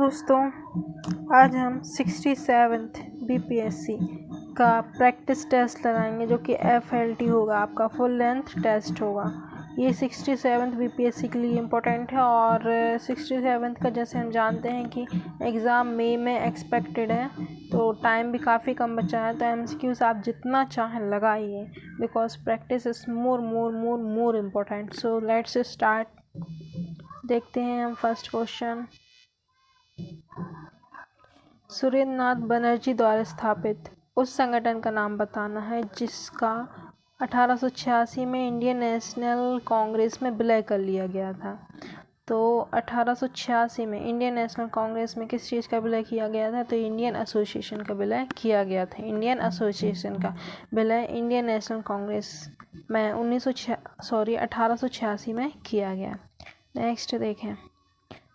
दोस्तों, आज हम 67th बीपीएससी का प्रैक्टिस टेस्ट लगाएंगे जो कि FLT होगा, आपका फुल लेंथ टेस्ट होगा। ये 67th बीपीएससी के लिए इम्पोर्टेंट है और 67th का जैसे हम जानते हैं कि एग्ज़ाम मई में एक्सपेक्टेड है, तो टाइम भी काफ़ी कम बचा है। तो MCQs आप जितना चाहें लगाइए, because practice is more important. So let's start. देखते हैं हम फर्स्ट क्वेश्चन। सुरेंद्र नाथ बनर्जी द्वारा स्थापित उस संगठन का नाम बताना है जिसका 1886 में इंडियन नेशनल कांग्रेस में विलय कर लिया गया था। तो 1886 में इंडियन नेशनल कांग्रेस में किस चीज़ का विलय किया गया था? तो इंडियन एसोसिएशन का विलय किया गया था। इंडियन एसोसिएशन का विलय इंडियन नेशनल कांग्रेस में 1886 में किया गया। नेक्स्ट देखें,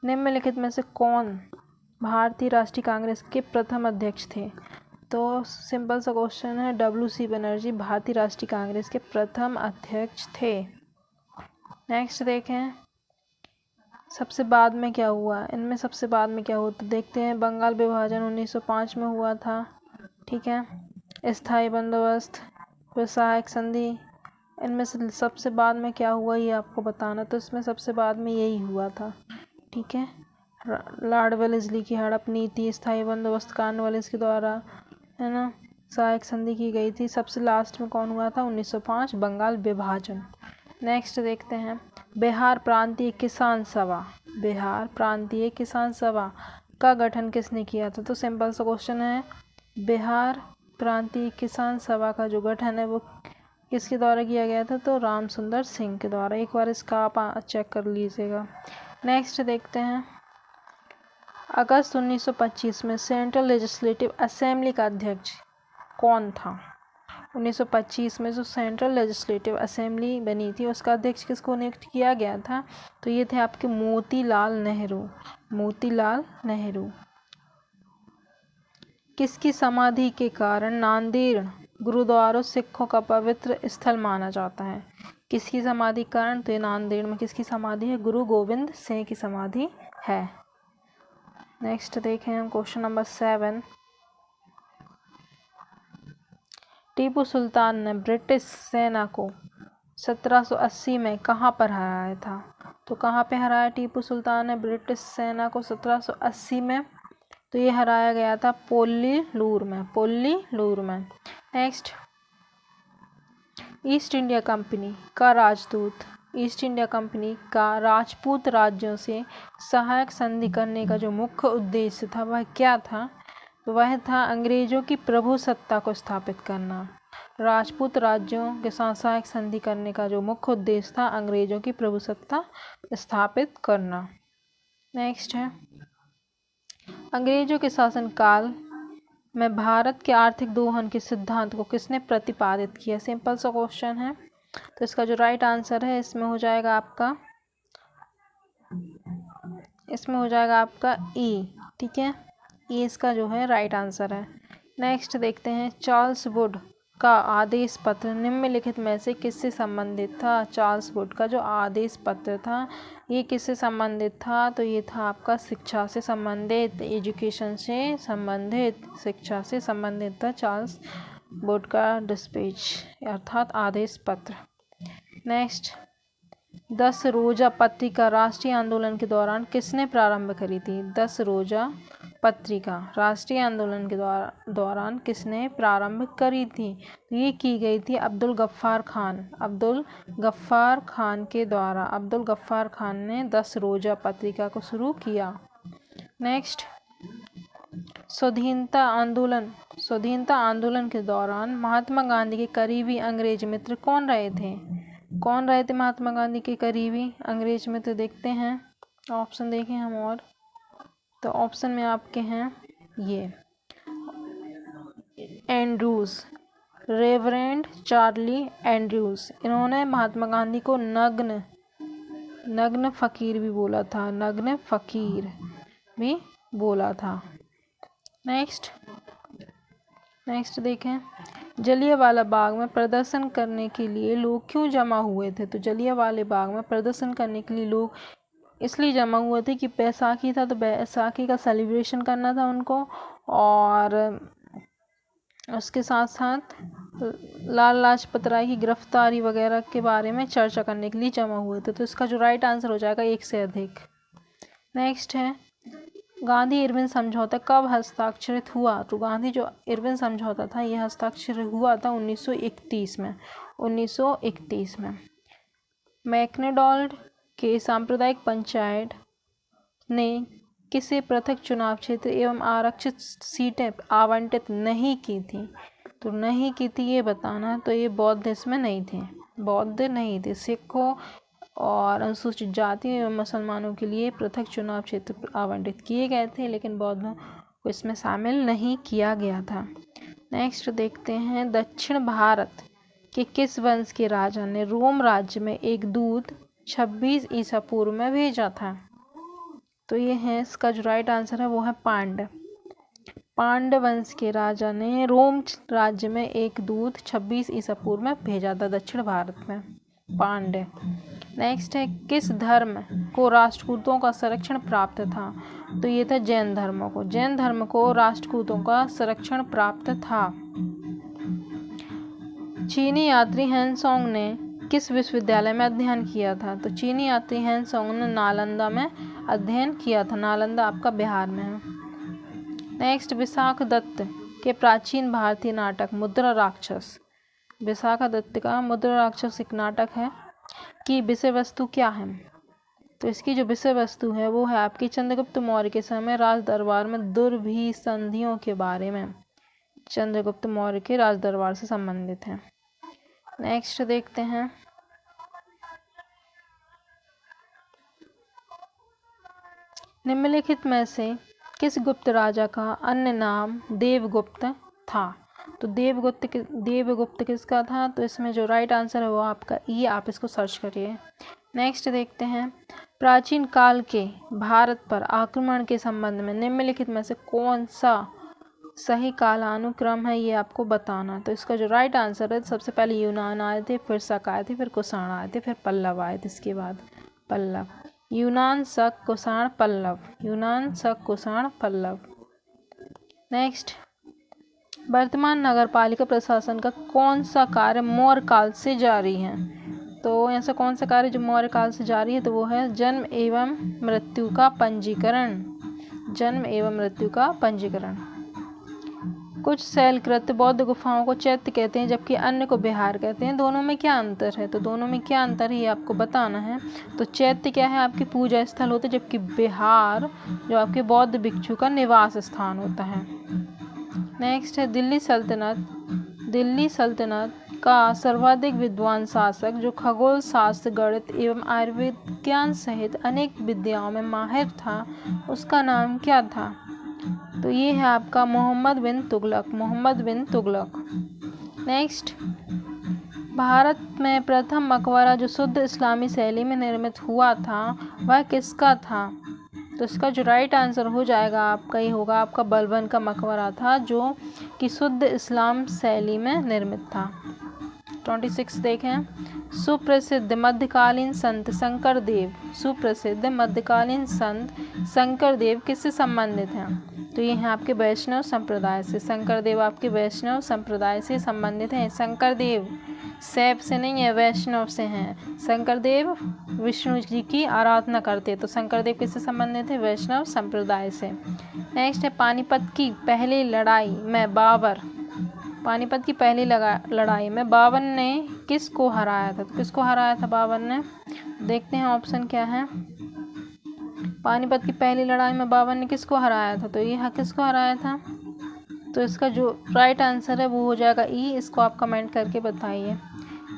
निम्नलिखित में से कौन भारतीय राष्ट्रीय कांग्रेस के प्रथम अध्यक्ष थे? तो सिंपल सा क्वेश्चन है, WC बनर्जी भारतीय राष्ट्रीय कांग्रेस के प्रथम अध्यक्ष थे। नेक्स्ट देखें, सबसे बाद में क्या हुआ? इनमें सबसे बाद में क्या हुआ? तो देखते हैं, बंगाल विभाजन 1905 में हुआ था, ठीक है। स्थायी बंदोबस्त, फिर सहायक संधि, इनमें से सबसे बाद में क्या हुआ ये आपको बताना। तो इसमें सबसे बाद में यही हुआ था, ठीक है। लॉर्ड वेलेस्ली की हड़प नीति, स्थायी बंदोबस्त कॉर्नवालिस के द्वारा, है ना, सहायक संधि की गई थी। सबसे लास्ट में कौन हुआ था? 1905 बंगाल विभाजन। नेक्स्ट देखते हैं, बिहार प्रांतीय किसान सभा, बिहार प्रांतीय किसान सभा का गठन किसने किया था? तो सिंपल सा क्वेश्चन है, बिहार प्रांतीय किसान सभा का जो गठन है वो किसके द्वारा किया गया था? तो राम सुंदर सिंह के द्वारा। एक बार इसका आप चेक कर लीजिएगा। नेक्स्ट देखते हैं, अगस्त 1925 में सेंट्रल लेजिस्लेटिव असेंबली का अध्यक्ष कौन था? 1925 में जो सेंट्रल लेजिस्लेटिव असेंबली बनी थी उसका अध्यक्ष किसको नियुक्त किया गया था? तो ये थे आपके मोतीलाल नेहरू। मोतीलाल नेहरू। किसकी समाधि के कारण नांदेड़ गुरुद्वारा सिखों का पवित्र स्थल माना जाता है? किसकी समाधि के कारण? तो ये नांदेड़ में किसकी समाधि है? गुरु गोविंद सिंह की समाधि है। नेक्स्ट देखें हम क्वेश्चन नंबर 7। टीपू सुल्तान ने ब्रिटिश सेना को 1780 में कहाँ पर हराया था? तो कहाँ पे हराया टीपू सुल्तान ने ब्रिटिश सेना को 1780 में? तो ये हराया गया था पोल्लीलूर में, पोल्लीलूर में। नेक्स्ट, ईस्ट इंडिया कंपनी का राजदूत, ईस्ट इंडिया कंपनी का राजपूत राज्यों से सहायक संधि करने का जो मुख्य उद्देश्य था वह क्या था? वह था अंग्रेजों की प्रभुसत्ता को स्थापित करना। राजपूत राज्यों के साथ सहायक संधि करने का जो मुख्य उद्देश्य था अंग्रेजों की प्रभुसत्ता स्थापित करना। नेक्स्ट है, अंग्रेजों के शासनकाल में भारत के आर्थिक दोहन के सिद्धांत को किसने प्रतिपादित किया? सिंपल सा क्वेश्चन है, तो इसका जो राइट आंसर है इसमें हो जाएगा आपका ई, ठीक है। ई इसका जो है राइट आंसर है। नेक्स्ट देखते हैं, चार्ल्स वुड का आदेश पत्र निम्नलिखित में से किससे संबंधित था? चार्ल्स वुड का जो आदेश पत्र था ये किससे संबंधित था? तो ये था आपका शिक्षा से संबंधित, एजुकेशन से संबंधित, शिक्षा से संबंधित था चार्ल्स वुड का डिस्पैच अर्थात आदेश पत्र। नेक्स्ट, 10 रोजा पत्रिका राष्ट्रीय आंदोलन के दौरान किसने प्रारंभ करी थी? 10 रोजा पत्रिका राष्ट्रीय आंदोलन के दौरान किसने प्रारंभ करी थी? ये की गई थी अब्दुल गफ्फार खान, अब्दुल गफ्फार खान के द्वारा। अब्दुल गफ्फार खान ने 10 रोजा पत्रिका को शुरू किया। नेक्स्ट, स्वाधीनता आंदोलन के दौरान महात्मा गांधी के करीबी अंग्रेज मित्र कौन रहे थे? कौन रहे थे महात्मा गांधी के करीबी अंग्रेज मित्र? देखते हैं, ऑप्शन देखें हम। और तो ऑप्शन में आपके हैं ये, एंड्रूज, रेवरेंड चार्ली एंड्रूज। इन्होंने महात्मा गांधी को नग्न फकीर भी बोला था, नग्न फकीर भी बोला था। नेक्स्ट देखें, जलियांवाला बाग में प्रदर्शन करने के लिए लोग क्यों जमा हुए थे? तो जलियांवाला बाग में प्रदर्शन करने के लिए लोग इसलिए जमा हुए थे कि बैसाखी था, तो बैसाखी का सेलिब्रेशन करना था उनको, और उसके साथ साथ लाल लाजपत राय की गिरफ्तारी वगैरह के बारे में चर्चा करने के लिए जमा हुए थे। तो इसका जो राइट आंसर हो जाएगा 1 से अधिक। नेक्स्ट है गांधी इरविन समझौता कब हस्ताक्षरित हुआ? तो गांधी जो इरविन समझौता था ये हस्ताक्षरित हुआ था 1931 में। 1931 में मैकडोनाल्ड के सांप्रदायिक पंचायत ने किसे पृथक चुनाव क्षेत्र एवं आरक्षित सीटें आवंटित नहीं की थी? तो नहीं की थी ये बताना। तो ये बौद्ध इसमें नहीं थे, बौद्ध नहीं थे। सिखों और अनुसूचित जाति एवं मुसलमानों के लिए पृथक चुनाव क्षेत्र आवंटित किए गए थे, लेकिन बौद्धों को इसमें शामिल नहीं किया गया था। नेक्स्ट देखते हैं दक्षिण भारत के किस वंश के राजा ने रोम राज्य में एक दूत 26 ईसा पूर्व में भेजा था? तो ये है इसका जो राइट आंसर है वो है पांड्य। पांड्य वंश के राजा ने रोम राज्य में एक दूत 26 ईसा पूर्व में भेजा था दक्षिण भारत में, पांड्य। नेक्स्ट है किस धर्म को राष्ट्रकूटों का संरक्षण प्राप्त था? तो ये था जैन धर्म को। जैन धर्म को राष्ट्रकूटों का संरक्षण प्राप्त था। चीनी यात्री हेनसोंग ने किस विश्वविद्यालय में अध्ययन किया था? तो चीनी यात्री हेनसोंग ने नालंदा में अध्ययन किया था। नालंदा आपका बिहार में है। नेक्स्ट विशाख दत्त के प्राचीन भारतीय नाटक मुद्रा राक्षस, विशाखा दत्त का मुद्रा राक्षस एक नाटक है कि विषय वस्तु क्या है? तो इसकी जो विषय वस्तु है वो है आपकी चंद्रगुप्त मौर्य के समय राज दरबार में दुर्भिसंधियों के बारे में। चंद्रगुप्त मौर्य के राज दरबार से संबंधित है। नेक्स्ट देखते हैं निम्नलिखित में से किस गुप्त राजा का अन्य नाम देवगुप्त था? तो देवगुप्त किसका था? तो इसमें जो राइट आंसर है वो आपका ई, आप इसको सर्च करिए। नेक्स्ट देखते हैं प्राचीन काल के भारत पर आक्रमण के संबंध में निम्नलिखित में से कौन सा सही कालानुक्रम है ये आपको बताना। तो इसका जो राइट आंसर है सबसे पहले यूनान आए थे, फिर शक आए थे, फिर कुषाण आए थे, फिर पल्लव आए थे, इसके बाद पल्लव। यूनान, शक, कुषाण, पल्लव। यूनान, शक, कुषाण, पल्लव। नेक्स्ट वर्तमान नगरपालिका प्रशासन का कौन सा कार्य मौर्य काल से जारी है? तो ऐसा कौन सा कार्य जो मौर्य काल से जारी है? तो वो है जन्म एवं मृत्यु का पंजीकरण। जन्म एवं मृत्यु का पंजीकरण। कुछ शैलकृत बौद्ध गुफाओं को चैत्य कहते हैं जबकि अन्य को विहार कहते हैं। दोनों में क्या अंतर है? तो दोनों में क्या अंतर है ये आपको बताना है। तो चैत्य क्या है? आपकी पूजा स्थल होते, जबकि विहार जो आपके बौद्ध भिक्षु का निवास स्थान होता है। नेक्स्ट है दिल्ली सल्तनत का सर्वाधिक विद्वान शासक जो खगोल शास्त्र, गणित एवं आयुर्विज्ञान सहित अनेक विद्याओं में माहिर था, उसका नाम क्या था? तो ये है आपका मोहम्मद बिन तुगलक। मोहम्मद बिन तुगलक। नेक्स्ट भारत में प्रथम मकबरा जो शुद्ध इस्लामी शैली में निर्मित हुआ था वह किसका था? तो इसका जो राइट आंसर हो जाएगा आपका ये होगा आपका बलबन का मकबरा था जो कि शुद्ध इस्लाम शैली में निर्मित था। 26 देखें सुप्रसिद्ध मध्यकालीन संत शंकरदेव। सुप्रसिद्ध मध्यकालीन संत शंकरदेव किससे संबंधित हैं? तो ये हैं आपके वैष्णव संप्रदाय से। शंकरदेव आपके वैष्णव संप्रदाय से संबंधित हैं। शंकरदेव शैव से नहीं है, वैष्णव से हैं। शंकरदेव विष्णु जी की आराधना करते, तो शंकरदेव किससे संबंधित है? वैष्णव संप्रदाय से। नेक्स्ट है पानीपत की पहली लड़ाई में बाबर बाबर ने किसको हराया था? तो किसको हराया था बाबर ने? देखते हैं ऑप्शन क्या है। पानीपत की पहली लड़ाई में बाबर ने किसको हराया था? तो ये किसको हराया था? तो इसका जो राइट आंसर है वो हो जाएगा ई। इसको आप कमेंट करके बताइए।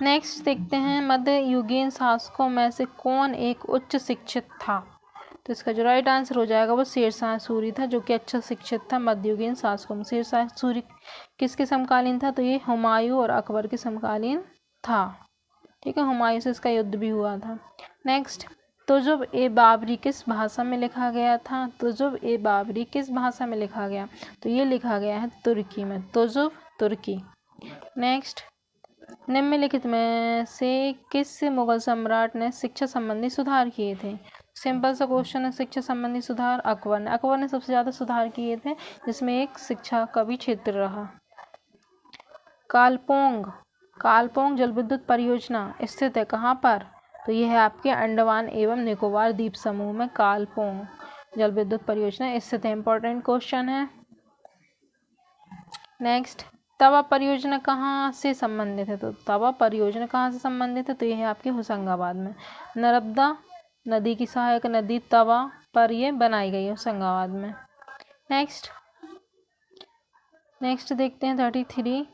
नेक्स्ट देखते हैं मध्ययुगीन शासकों में से कौन एक उच्च शिक्षित था? तो इसका जो राइट आंसर हो जाएगा वो शेरशाह सूरी था जो कि अच्छा शिक्षित था मध्ययुगीन शासकों में। शेरशाह सूरी किसके समकालीन था? तो ये हुमायूं और अकबर के समकालीन था। ठीक है, हुमायूं से इसका युद्ध भी हुआ था। नेक्स्ट तुजुब ए बाबरी किस भाषा में लिखा गया था? तुजुब ए बाबरी किस भाषा में लिखा गया? तो ये लिखा गया है तुर्की में। तुजुब तुर्की। नेक्स्ट निम्नलिखित में से किस मुगल सम्राट ने शिक्षा संबंधी सुधार किए थे? सिंपल सा क्वेश्चन है, शिक्षा संबंधी सुधार अकबर ने सबसे ज़्यादा सुधार किए थे, जिसमें एक शिक्षा का भी क्षेत्र रहा। कालपोंग जल विद्युत परियोजना स्थित है कहाँ पर? तो यह है आपके अंडमान एवं निकोबार द्वीप समूह में कालपोंग जल विद्युत परियोजना स्थित है। इंपॉर्टेंट क्वेश्चन है। नेक्स्ट, तवा परियोजना कहाँ से संबंधित है? तो तवा परियोजना कहाँ से संबंधित है? तो यह है आपके होशंगाबाद में। नर्मदा नदी की सहायक नदी तवा पर यह बनाई गई है होशंगाबाद में। नेक्स्ट देखते हैं 33,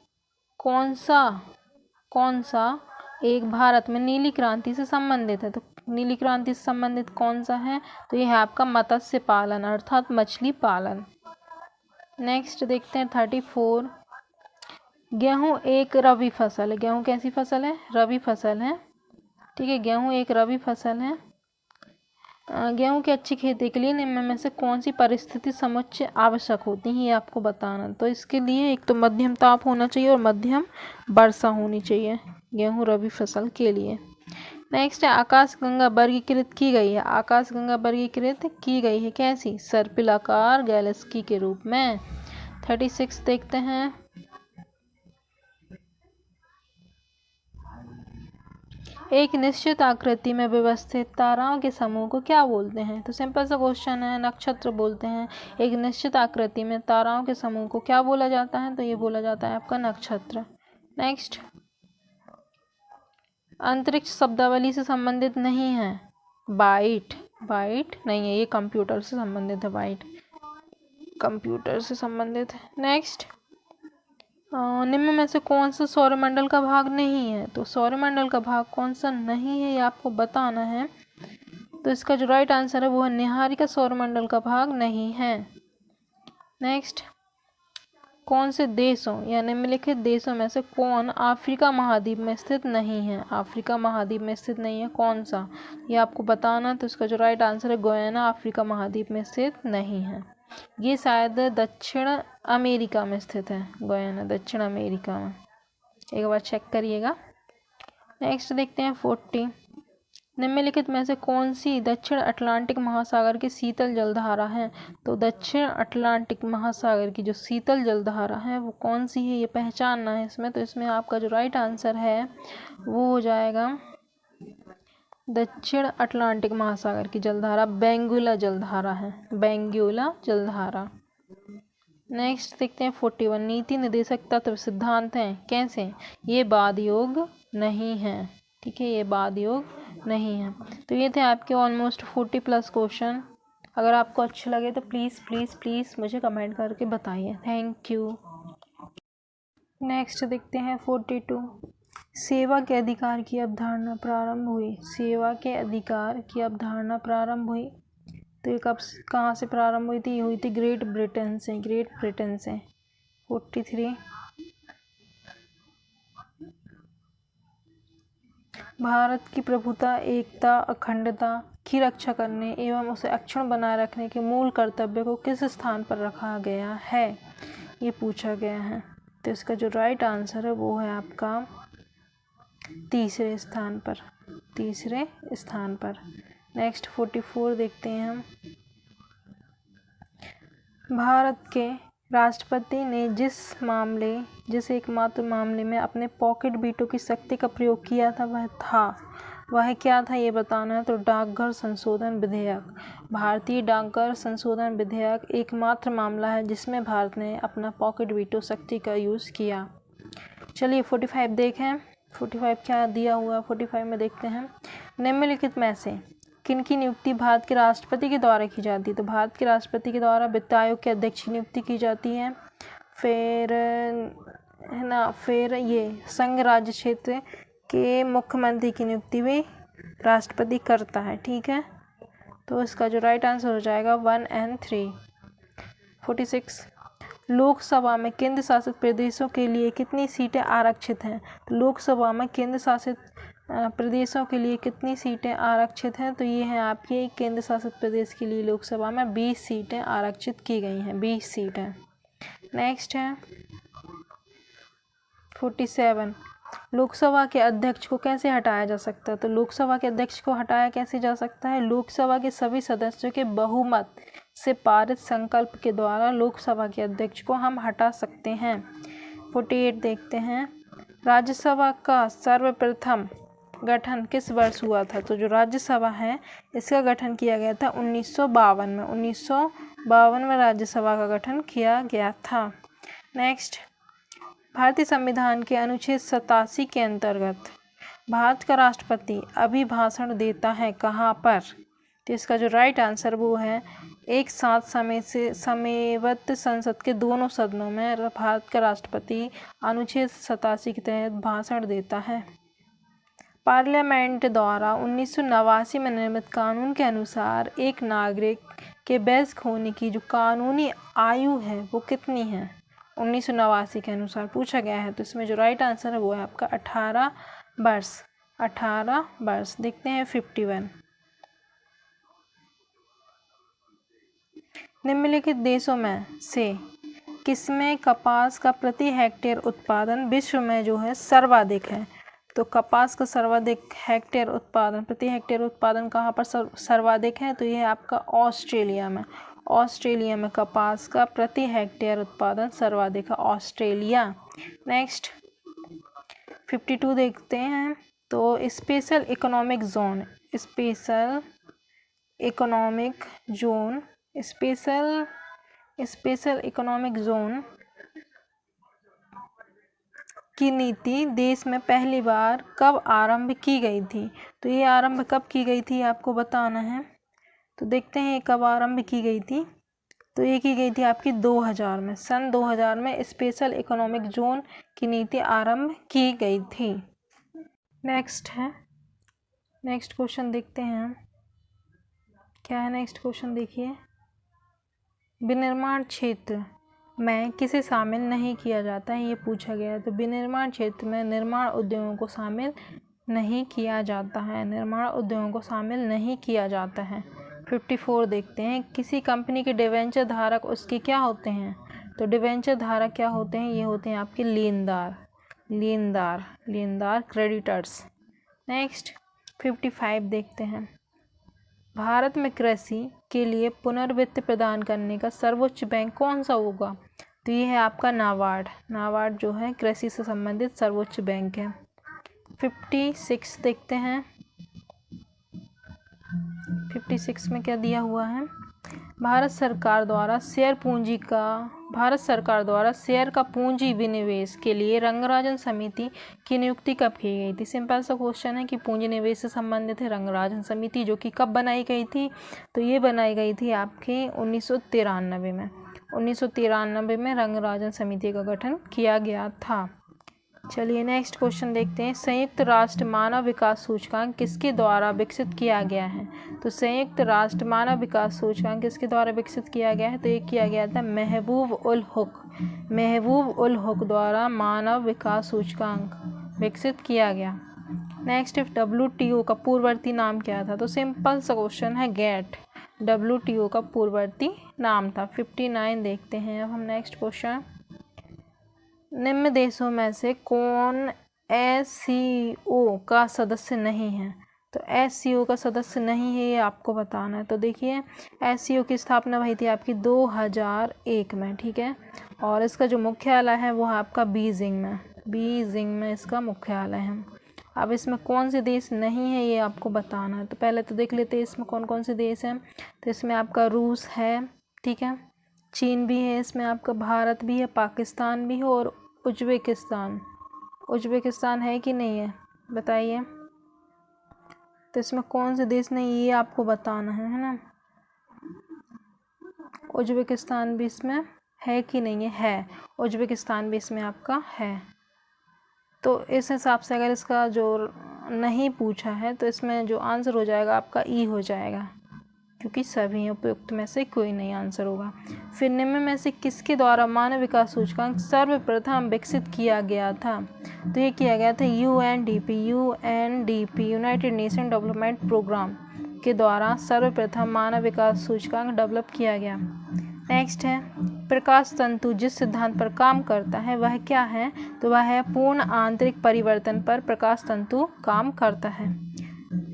कौन सा एक भारत में नीली क्रांति से संबंधित है? तो नीली क्रांति से संबंधित कौन सा है? तो यह है आपका मत्स्य पालन अर्थात मछली पालन। नेक्स्ट देखते हैं 34, गेहूं एक रबी फसल है। गेहूं कैसी फसल है? रबी फसल है। ठीक है, गेहूं एक रबी फसल है। गेहूं की अच्छी खेती के लिए निम्न में से कौन सी परिस्थिति समुच्चय आवश्यक होती है, ये आपको बताना। तो इसके लिए एक तो मध्यम ताप होना चाहिए और मध्यम वर्षा होनी चाहिए गेहूं रबी फसल के लिए। नेक्स्ट है आकाशगंगा वर्गीकृत की गई है। आकाशगंगा वर्गीकृत की गई है कैसी? सर्पिलाकार गैलेक्सी के रूप में। 36 देखते हैं, एक निश्चित आकृति में व्यवस्थित ताराओं के समूह को क्या बोलते हैं? तो सिंपल सा क्वेश्चन है, नक्षत्र बोलते हैं। एक निश्चित आकृति में ताराओं के समूह को क्या बोला जाता है? तो ये बोला जाता है आपका नक्षत्र। नेक्स्ट, अंतरिक्ष शब्दावली से संबंधित नहीं है। बाइट नहीं है, ये कंप्यूटर से संबंधित है। बाइट कंप्यूटर से संबंधित है। नेक्स्ट, निम्न में से कौन सा सौरमंडल का भाग नहीं है? तो सौरमंडल का भाग कौन सा नहीं है, ये आपको बताना है। तो इसका जो राइट आंसर है वो है निहारिका सौरमंडल का भाग नहीं है। नेक्स्ट, कौन से देशों या निम्नलिखित देशों में से कौन अफ्रीका महाद्वीप में स्थित नहीं है? अफ्रीका महाद्वीप में स्थित नहीं है, कौन सा, ये आपको बताना। तो इसका जो राइट आंसर है गुयाना अफ्रीका महाद्वीप में स्थित नहीं है। ये शायद दक्षिण अमेरिका में स्थित है। गुयाना दक्षिण अमेरिका में, एक बार चेक करिएगा। नेक्स्ट देखते हैं 40, निम्नलिखित में से कौन सी दक्षिण अटलांटिक महासागर की शीतल जलधारा है? तो दक्षिण अटलांटिक महासागर की जो शीतल जलधारा है वो कौन सी है, ये पहचानना है इसमें। तो इसमें आपका जो राइट आंसर है वो हो जाएगा दक्षिण अटलांटिक महासागर की जलधारा बेंगुला जलधारा है, बेंगुला जलधारा। नेक्स्ट देखते हैं 41, नीति निर्देशक तत्व सिद्धांत हैं कैसे? ये बाद योग नहीं है। ठीक है, ये बाद योग नहीं है। तो ये थे आपके ऑलमोस्ट 40+ क्वेश्चन। अगर आपको अच्छे लगे तो प्लीज़ प्लीज़ प्लीज़ मुझे कमेंट करके बताइए। Thank you. नेक्स्ट देखते हैं 42, सेवा के अधिकार की अवधारणा प्रारंभ हुई। सेवा के अधिकार की अवधारणा प्रारंभ हुई, तो ये कहाँ से प्रारंभ हुई थी? ये हुई थी ग्रेट ब्रिटेन से। 43, भारत की प्रभुता, एकता, अखंडता की रक्षा करने एवं उसे अक्षुण्ण बनाए रखने के मूल कर्तव्य को किस स्थान पर रखा गया है, ये पूछा गया है। तो इसका जो राइट आंसर है वो है आपका तीसरे स्थान पर। नेक्स्ट 44 देखते हैं हम, भारत के राष्ट्रपति ने जिस एकमात्र मामले में अपने पॉकेट वीटो की शक्ति का प्रयोग किया था वह क्या था, ये बताना है। तो डाकघर संशोधन विधेयक। भारतीय डाकघर संशोधन विधेयक एकमात्र मामला है जिसमें भारत ने अपना पॉकेट वीटो शक्ति का यूज़ किया। चलिए 45 देखें, 45 क्या दिया हुआ। 45 में देखते हैं, निम्नलिखित में से किनकी नियुक्ति भारत के राष्ट्रपति के द्वारा की जाती है? तो भारत के राष्ट्रपति के द्वारा वित्त आयोग के अध्यक्ष की नियुक्ति की जाती है। फिर ये संघ राज्य क्षेत्र के मुख्यमंत्री की नियुक्ति भी राष्ट्रपति करता है। ठीक है, तो इसका जो राइट आंसर हो जाएगा 1 और 3। 46, लोकसभा में केंद्र शासित प्रदेशों के लिए कितनी सीटें आरक्षित हैं? तो लोकसभा में केंद्र शासित प्रदेशों के लिए कितनी सीटें आरक्षित हैं? तो ये है आपके केंद्र शासित प्रदेश के लिए लोकसभा में 20 सीटें आरक्षित की गई हैं, 20 सीटें। नेक्स्ट है 47, लोकसभा के अध्यक्ष को कैसे हटाया जा सकता है? तो लोकसभा के अध्यक्ष को हटाया कैसे जा सकता है? लोकसभा के सभी सदस्यों के बहुमत से पारित संकल्प के द्वारा लोकसभा के अध्यक्ष को हम हटा सकते हैं। 48 देखते हैं। राज्यसभा का सर्वप्रथम गठन किस वर्ष हुआ था? तो जो राज्यसभा है इसका गठन किया गया था 1952 में। 1952 में राज्यसभा का गठन किया गया था। नेक्स्ट, भारतीय संविधान के अनुच्छेद 87 के अंतर्गत भारत का राष्ट्रपति अभिभाषण देता है कहाँ पर? तो इसका जो राइट आंसर वो है एक साथ समयबद्ध संसद के दोनों सदनों में भारत का राष्ट्रपति अनुच्छेद 87 के तहत भाषण देता है। पार्लियामेंट द्वारा 1989 में निर्मित कानून के अनुसार एक नागरिक के वयस्क होने की जो कानूनी आयु है वो कितनी है? 1989 के अनुसार पूछा गया है। तो इसमें जो राइट आंसर है वो है आपका 18 वर्ष। 18 वर्ष। देखते हैं 51। निम्नलिखित देशों में से किसमें कपास का प्रति हेक्टेयर उत्पादन विश्व में जो है सर्वाधिक है? तो कपास का सर्वाधिक हेक्टेयर उत्पादन, प्रति हेक्टेयर उत्पादन कहाँ पर सर्वाधिक है? तो ये है आपका ऑस्ट्रेलिया में। ऑस्ट्रेलिया में कपास का प्रति हेक्टेयर उत्पादन सर्वाधिक है, ऑस्ट्रेलिया। नेक्स्ट 52 देखते हैं। तो special economic zone, special economic zone, special economic zone की नीति देश में पहली बार कब आरंभ की गई थी? तो ये आरंभ कब की गई थी आपको बताना है। तो देखते हैं कब आरंभ की गई थी। तो ये की गई थी आपकी 2000 में। सन 2000 में स्पेशल इकोनॉमिक जोन की नीति आरंभ की गई थी। नेक्स्ट क्वेश्चन देखते हैं क्या है। नेक्स्ट क्वेश्चन देखिए, विनिर्माण क्षेत्र में किसे शामिल नहीं किया जाता है, ये पूछा गया है। तो विनिर्माण क्षेत्र में निर्माण उद्योगों को शामिल नहीं किया जाता है, निर्माण उद्योगों को शामिल नहीं किया जाता है। 54 देखते हैं, किसी कंपनी के डिवेंचर धारक उसके क्या होते हैं? तो डिवेंचर धारक क्या होते हैं? ये होते हैं आपके लेनदार क्रेडिटर्स। नेक्स्ट 55 देखते हैं, भारत में कृषि के लिए पुनर्वित्त प्रदान करने का सर्वोच्च बैंक कौन सा होगा? तो ये है आपका नाबार्ड। नाबार्ड जो है कृषि से संबंधित सर्वोच्च बैंक है। 56 देखते हैं। 56 में क्या दिया हुआ है? भारत सरकार द्वारा शेयर का पूंजी विनिवेश के लिए रंगराजन समिति की नियुक्ति कब की गई थी? सिंपल सा क्वेश्चन है कि पूंजी निवेश से संबंधित है रंगराजन समिति, जो कि कब बनाई गई थी? तो ये बनाई गई थी आपके 1993 में। 1993 में रंगराजन समिति का गठन किया गया था। चलिए नेक्स्ट क्वेश्चन देखते हैं, संयुक्त राष्ट्र मानव विकास सूचकांक किसके द्वारा विकसित किया गया है? तो संयुक्त राष्ट्र मानव विकास सूचकांक किसके द्वारा विकसित किया गया है? तो ये किया गया था महबूब उल हुक द्वारा मानव विकास सूचकांक विकसित किया गया। नेक्स्ट, WTO का पूर्ववर्ती नाम क्या था? तो सिंपल सा क्वेश्चन है, गेट। WTO का पूर्ववर्ती नाम था। 59 देखते हैं अब हम नेक्स्ट क्वेश्चन, निम्न देशों में से कौन SCO का सदस्य नहीं है? तो SCO का सदस्य नहीं है, ये आपको बताना है। तो देखिए SCO की स्थापना हुई थी आपकी 2001 में, ठीक है। और इसका जो मुख्यालय है वो है आपका बीजिंग में इसका मुख्यालय है। अब इसमें कौन से देश नहीं है ये आपको बताना है। तो पहले तो देख लेते हैं इसमें कौन कौन से देश हैं। तो इसमें आपका रूस है, ठीक है, चीन भी है, इसमें आपका भारत भी है, पाकिस्तान भी है और उज्बेकिस्तान है कि नहीं है बताइए। तो इसमें कौन से देश नहीं ये आपको बताना है ना। उज्बेकिस्तान भी इसमें है कि नहीं है, उज्बेकिस्तान भी इसमें आपका है। तो इस हिसाब से अगर इसका जो नहीं पूछा है तो इसमें जो आंसर हो जाएगा आपका ई हो जाएगा, क्योंकि सभी उपयुक्त में से कोई नहीं आंसर होगा। फिर निम्न में से किसके द्वारा मानव विकास सूचकांक सर्वप्रथम विकसित किया गया था? तो ये किया गया था UNDP United Nation Development Programme के द्वारा सर्वप्रथम मानव विकास सूचकांक डेवलप किया गया। नेक्स्ट है प्रकाश तंतु जिस सिद्धांत पर काम करता है वह क्या है? तो वह है पूर्ण आंतरिक परिवर्तन पर प्रकाश तंतु काम करता है।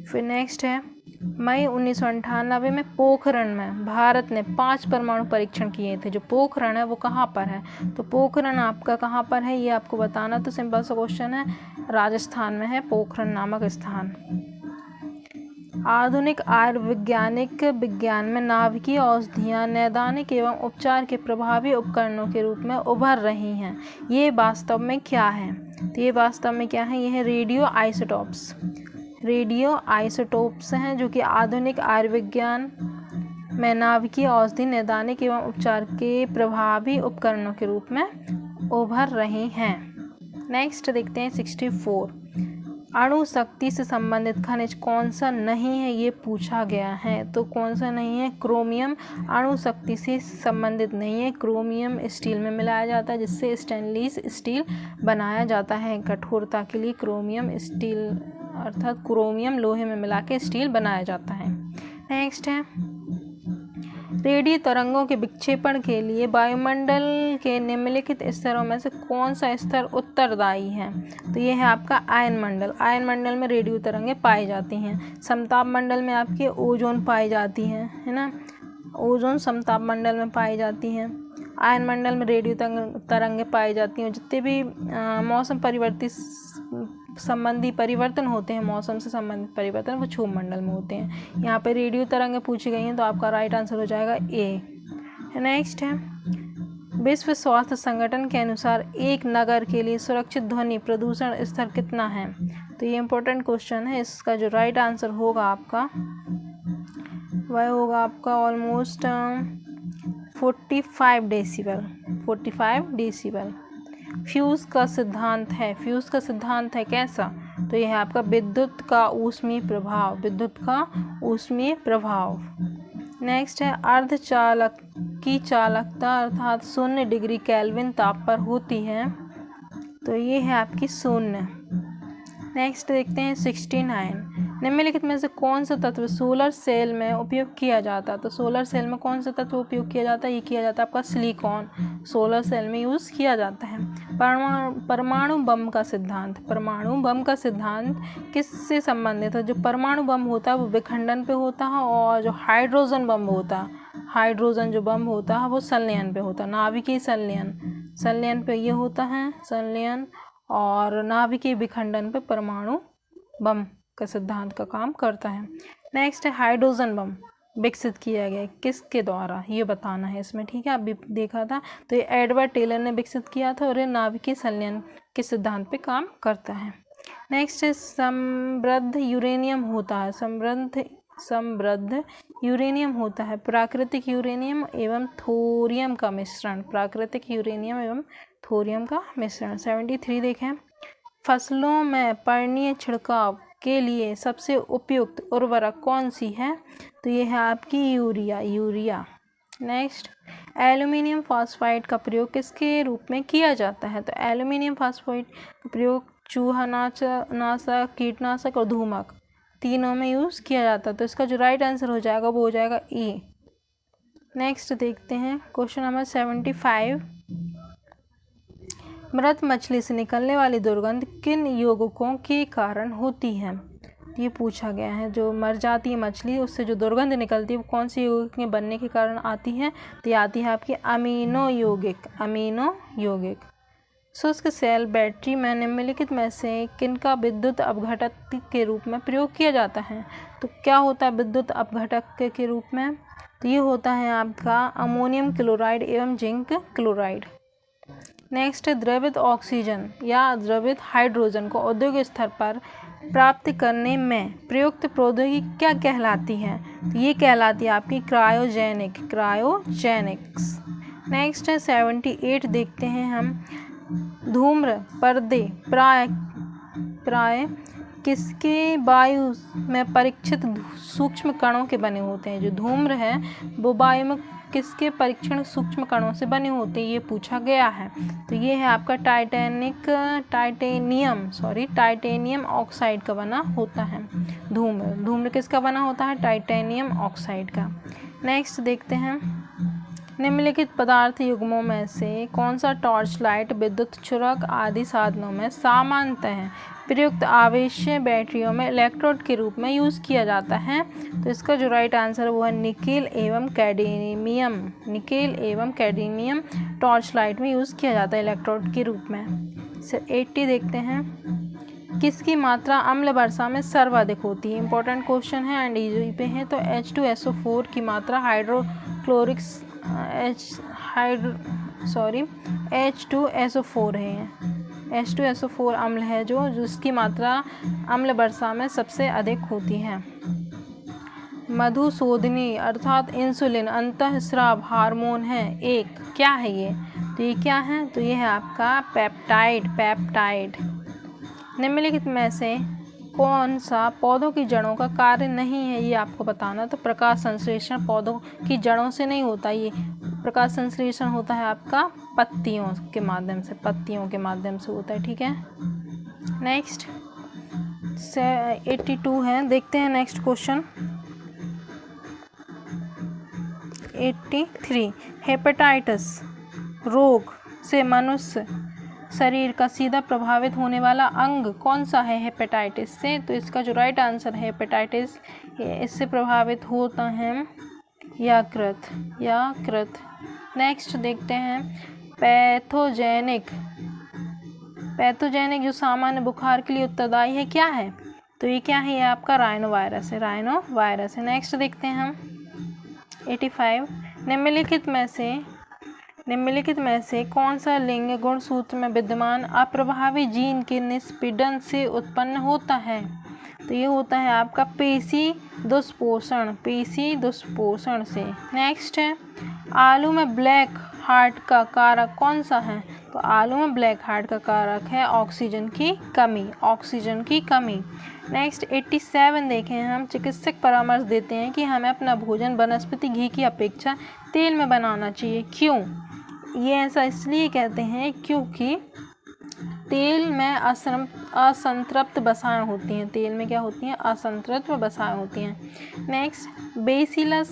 फिर नेक्स्ट है, मई 1998 में पोखरण में भारत ने 5 परमाणु परीक्षण किए थे। जो पोखरण है वो कहाँ पर है? तो पोखरण आपका कहाँ पर है ये आपको बताना। तो सिंपल सा क्वेश्चन है, राजस्थान में है पोखरण नामक स्थान। आधुनिक आयुर्वैज्ञानिक विज्ञान में नाभिकीय औषधियाँ नैदानिक एवं उपचार के प्रभावी उपकरणों के रूप में उभर रही हैं। ये वास्तव में क्या है? तो ये वास्तव में क्या है? ये है रेडियो आइसोटोप्स। रेडियो आइसोटोप्स हैं जो कि आधुनिक आयुर्विज्ञान में नाभिकीय औषधि नैदानिक एवं उपचार के प्रभावी उपकरणों के रूप में उभर रही हैं। नेक्स्ट देखते हैं 64। अणु शक्ति से संबंधित खनिज कौन सा नहीं है ये पूछा गया है। तो कौन सा नहीं है? क्रोमियम अणु शक्ति से संबंधित नहीं है। क्रोमियम स्टील में मिलाया जाता है जिससे स्टेनलेस स्टील बनाया जाता है। कठोरता के लिए क्रोमियम स्टील अर्थात क्रोमियम लोहे में मिला के स्टील बनाया जाता है। नेक्स्ट है, रेडियो तरंगों के विक्षेपण के लिए वायुमंडल के निम्नलिखित स्तरों में से कौन सा स्तर उत्तरदायी है? तो ये है आपका आयन मंडल। आयन मंडल में रेडियो तरंगें पाई जाती हैं। समताप मंडल में आपके ओजोन पाई जाती है ना, ओजोन समताप मंडल में पाई जाती हैं। आयन मंडल में रेडियो तरंगें पाई जाती हैं। जितने भी मौसम परिवर्तित संबंधी परिवर्तन होते हैं, मौसम से संबंधित परिवर्तन, वो क्षोभ मंडल में होते हैं। यहाँ पे रेडियो तरंगें पूछी गई हैं तो आपका राइट आंसर हो जाएगा ए। नेक्स्ट है, विश्व स्वास्थ्य संगठन के अनुसार एक नगर के लिए सुरक्षित ध्वनि प्रदूषण स्तर कितना है? तो ये इंपॉर्टेंट क्वेश्चन है। इसका जो राइट आंसर होगा आपका वह होगा आपका ऑलमोस्ट 45 डेसिबल। 45 डेसिबल। फ्यूज़ का सिद्धांत है। फ्यूज़ का सिद्धांत है कैसा? तो यह है आपका विद्युत का ऊष्मीय प्रभाव। विद्युत का ऊष्मीय प्रभाव। नेक्स्ट है, अर्धचालक की चालकता अर्थात 0 डिग्री केल्विन ताप पर होती है। तो ये है आपकी 0। नेक्स्ट देखते हैं 69। निम्नलिखित में से कौन सा तत्व सोलर सेल में उपयोग किया जाता है? तो सोलर सेल में कौन सा तत्व उपयोग किया जाता है? ये किया जाता है आपका सिलिकॉन। सोलर सेल में यूज़ किया जाता है। परमाणु बम का सिद्धांत। परमाणु बम का सिद्धांत किससे संबंधित है? जो परमाणु बम होता है वो विखंडन पे होता है, और जो हाइड्रोजन बम होता है, हाइड्रोजन जो बम होता है वो संलयन पे होता है। नाभिकीय संलयन पे ये होता है संलयन, और नाभिकीय विखंडन पे परमाणु बम का सिद्धांत का काम करता है। नेक्स्ट है, हाइड्रोजन बम विकसित किया गया किसके द्वारा ये बताना है इसमें, ठीक है। अभी देखा था तो ये एडवर्ड टेलर ने विकसित किया था और ये नाभिकीय संलयन के सिद्धांत पे काम करता है। नेक्स्ट है, समृद्ध यूरेनियम होता है। समृद्ध यूरेनियम होता है प्राकृतिक यूरेनियम एवं थोरियम का मिश्रण। प्राकृतिक यूरेनियम एवं थोरियम का मिश्रण। 73 देखें, फसलों में पर्णीय छिड़काव के लिए सबसे उपयुक्त उर्वरक कौन सी है? तो ये है आपकी यूरिया। नेक्स्ट, एल्युमिनियम फॉस्फाइड का प्रयोग किसके रूप में किया जाता है? तो एल्युमिनियम फॉस्फाइड का प्रयोग चूहा नाशक, कीटनाशक और धूमक तीनों में यूज़ किया जाता है। तो इसका जो राइट आंसर हो जाएगा वो हो जाएगा ए। नेक्स्ट देखते हैं क्वेश्चन नंबर 75। मृत मछली से निकलने वाली दुर्गंध किन यौगिकों के कारण होती है? ये पूछा गया है। जो मर जाती है मछली उससे जो दुर्गंध निकलती है वो कौन सी यौगिक के बनने के कारण आती है? तो ये आती है आपकी अमीनो यौगिक। शुष्क सेल बैटरी में निम्नलिखित में से किनका विद्युत अपघटक के रूप में प्रयोग किया जाता है? तो क्या होता है विद्युत अपघटक के रूप में? तो ये होता है आपका अमोनियम क्लोराइड एवं जिंक क्लोराइड। नेक्स्ट है, द्रवित ऑक्सीजन या द्रवित हाइड्रोजन को औद्योगिक स्तर पर प्राप्त करने में प्रयुक्त प्रौद्योगिकी क्या कहलाती है? तो ये कहलाती है आपकी क्रायोजेनिक्स। नेक्स्ट है 78 देखते हैं हम। धूम्र पर्दे प्राय किसके वायु में परीक्षित सूक्ष्म कणों के बने होते हैं? जो धूम्र है वो वायु में किसके परीक्षण सूक्ष्म कणों से बने होते हैं ये पूछा गया है। तो ये है आपका टाइटेनियम ऑक्साइड का बना होता है। धूम्र किसका बना होता है? टाइटेनियम ऑक्साइड का। नेक्स्ट देखते हैं निम्नलिखित पदार्थ युग्मों में से कौन सा टॉर्च लाइट, विद्युत चुरक आदि साधनों में सामान्यतः प्रयुक्त आवेश्य बैटरियों में इलेक्ट्रोड के रूप में यूज़ किया जाता है? तो इसका जो राइट आंसर है वो है निकेल एवं कैडमियम। निकेल एवं कैडमियम टॉर्च लाइट में यूज़ किया जाता है इलेक्ट्रोड के रूप में। 80 देखते हैं। किसकी मात्रा अम्ल वर्षा में सर्वाधिक होती है? इंपॉर्टेंट क्वेश्चन है एंड इजी पे है। तो H2SO4 की मात्रा H2SO4 है। H2SO4 अम्ल है जिसकी मात्रा अम्ल वर्षा में सबसे अधिक होती है। मधुसूदनी अर्थात इंसुलिन अंतःस्राव हार्मोन है एक, क्या है ये? तो ये क्या है? तो ये है आपका पेप्टाइड। निम्नलिखित में से कौन सा पौधों की जड़ों का कार्य नहीं है, ये आपको बताना। तो प्रकाश संश्लेषण पौधों की जड़ों से नहीं होता, ये प्रकाश संश्लेषण होता है आपका पत्तियों के माध्यम से होता है। ठीक है, नेक्स्ट 82 है। देखते हैं नेक्स्ट क्वेश्चन 83। हेपेटाइटिस रोग से मनुष्य शरीर का सीधा प्रभावित होने वाला अंग कौन सा है हेपेटाइटिस से? तो इसका जो राइट आंसर है हेपेटाइटिस इससे प्रभावित होता है यकृत। नेक्स्ट देखते हैं पैथोजेनिक जो सामान्य बुखार के लिए उत्तरदायी है, क्या है? तो ये क्या है? ये आपका राइनो वायरस है। नेक्स्ट देखते हैं हम 85। निम्नलिखित में से कौन सा लिंग गुणसूत्र में विद्यमान अप्रभावी जीन के निष्पीड़न से उत्पन्न होता है? तो ये होता है आपका पेशी दुष्पोषण से। नेक्स्ट है आलू में ब्लैक हार्ट का कारक कौन सा है? तो आलू में ब्लैक हार्ट का कारक है ऑक्सीजन की कमी। नेक्स्ट 87 देखें हम। चिकित्सक परामर्श देते हैं कि हमें अपना भोजन वनस्पति घी की अपेक्षा तेल में बनाना चाहिए, क्यों? ये ऐसा इसलिए कहते हैं क्योंकि तेल में असंतृप्त वसाएं होती हैं। तेल में क्या होती हैं? असंतृप्त वसाएं होती हैं। नेक्स्ट बेसिलस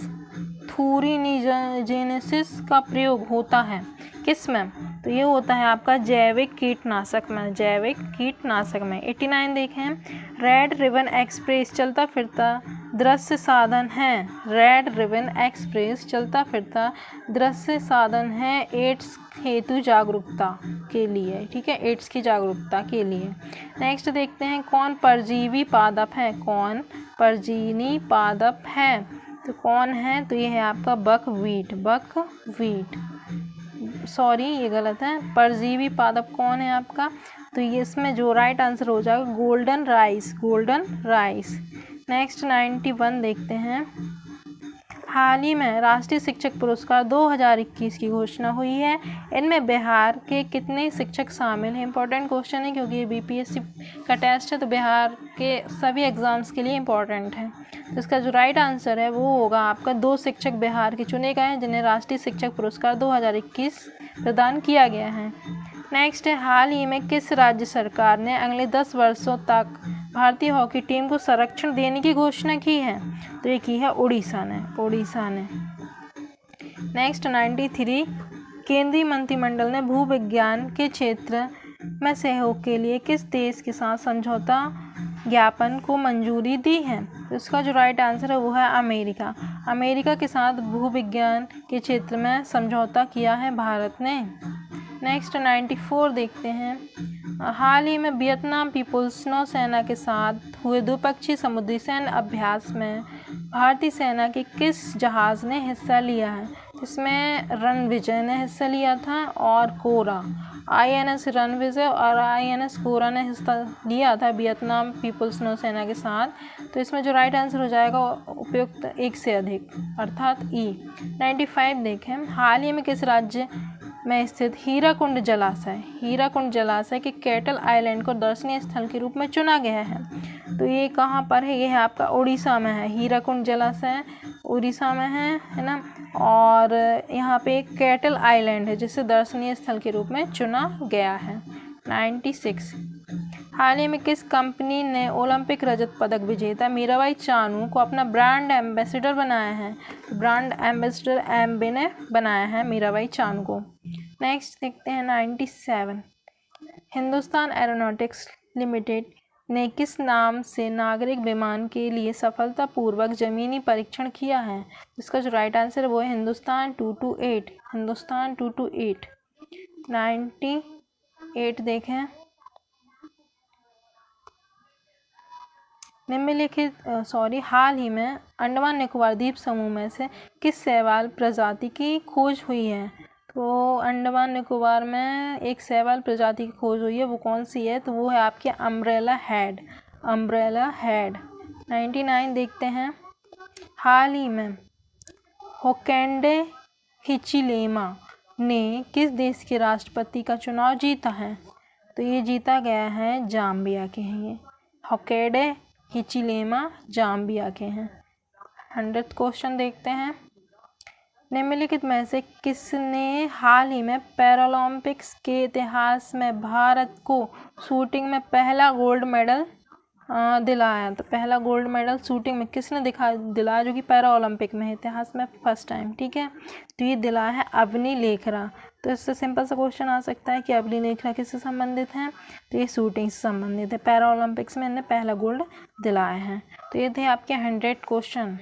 थूरिनजेनेसिस का प्रयोग होता है किस में? तो ये होता है आपका जैविक कीटनाशक में। 89 देखें। रेड रिबन एक्सप्रेस चलता फिरता दृश्य साधन है एड्स हेतु जागरूकता के लिए। ठीक है, एड्स की जागरूकता के लिए। नेक्स्ट देखते हैं कौन परजीवी पादप है? तो कौन है? तो ये है आपका बकव्हीट। सॉरी, ये गलत है। परजीवी पादप कौन है आपका? तो ये इसमें जो राइट आंसर हो जाएगा गोल्डन राइस। नेक्स्ट 91 देखते हैं। हाल ही में राष्ट्रीय शिक्षक पुरस्कार 2021 की घोषणा हुई है। इनमें बिहार के कितने शिक्षक शामिल हैं? इंपॉर्टेंट क्वेश्चन है क्योंकि ये बीपीएससी का टेस्ट है, तो बिहार के सभी एग्जाम्स के लिए इम्पॉर्टेंट है। तो इसका जो राइट आंसर है वो होगा आपका 2 शिक्षक बिहार के चुने गए हैं जिन्हें राष्ट्रीय शिक्षक पुरस्कार 2021 प्रदान किया गया है। नेक्स्ट है हाल ही में किस राज्य सरकार ने अगले 10 वर्षों तक भारतीय हॉकी टीम को संरक्षण देने की घोषणा की है? तो ये की है उड़ीसा ने। नेक्स्ट 93। केंद्रीय मंत्रिमंडल ने भूविज्ञान के क्षेत्र में सहयोग के लिए किस देश के साथ समझौता ज्ञापन को मंजूरी दी है? तो इसका जो राइट आंसर है वो है अमेरिका के साथ भूविज्ञान के क्षेत्र में समझौता किया है भारत ने। नेक्स्ट 94 देखते हैं। हाल ही में वियतनाम पीपुल्स नौसेना के साथ हुए द्विपक्षीय समुद्री सैन्य अभ्यास में भारतीय सेना के किस जहाज़ ने हिस्सा लिया है? इसमें रणविजय ने हिस्सा लिया था और कोरा, INS रणविजय और INS कोरा ने हिस्सा लिया था वियतनाम पीपुल्स नौसेना के साथ। तो इसमें जो राइट आंसर हो जाएगा उपयुक्त 1 से अधिक अर्थात E। 95 देखें। हाल ही में किस राज्य में स्थित हीराकुंड जलाशय के कैटल आइलैंड को दर्शनीय स्थल के रूप में चुना गया है? तो ये कहाँ पर है? ये है आपका उड़ीसा में है। हीराकुंड जलाशय उड़ीसा में है ना। और यहाँ पे एक कैटल आइलैंड है जिसे दर्शनीय स्थल के रूप में चुना गया है। 96। हाल ही में किस कंपनी ने ओलंपिक रजत पदक विजेता मीराबाई चानू को अपना ब्रांड एम्बेसडर बनाया है? ब्रांड एम्बेसडर एमबे ने बनाया है मीराबाई चानू को। नेक्स्ट देखते हैं 97। हिंदुस्तान एरोनॉटिक्स लिमिटेड ने किस नाम से नागरिक विमान के लिए सफलतापूर्वक जमीनी परीक्षण किया है? इसका जो राइट आंसर है वो है हिंदुस्तान 228। हिंदुस्तान 228। 98 देखें। निम्नलिखित हाल ही में अंडमान निकोबार द्वीप समूह में से किस शैवाल प्रजाति की खोज हुई है? तो अंडमान निकोबार में एक शैवाल प्रजाति की खोज हुई है, वो कौन सी है? तो वो है आपके अम्ब्रेला हेड। Umbrella head. 99 देखते हैं। हाल ही में होकेंडे हिचिलेमा ने किस देश के राष्ट्रपति का चुनाव जीता है? तो ये जीता गया है जाम्बिया के हैं। ये होकेंडे हिचिलेमा जाम्बिया के हैं। 100th क्वेश्चन देखते हैं। निम्नलिखित में से किसने हाल ही में पैरालंपिक्स के इतिहास में भारत को शूटिंग में पहला गोल्ड मेडल दिलाया? तो पहला गोल्ड मेडल शूटिंग में किसने दिलाया, जो कि पैरा ओलंपिक में इतिहास में फर्स्ट टाइम। ठीक है, तो ये दिलाया है अवनी लेखरा। तो इससे सिंपल सा क्वेश्चन आ सकता है कि अवनी लेखरा किससे संबंधित हैं? तो ये शूटिंग से संबंधित है। पैरा ओलंपिक्स में इन्हें पहला गोल्ड दिलाया है। तो ये थे आपके 100 क्वेश्चन।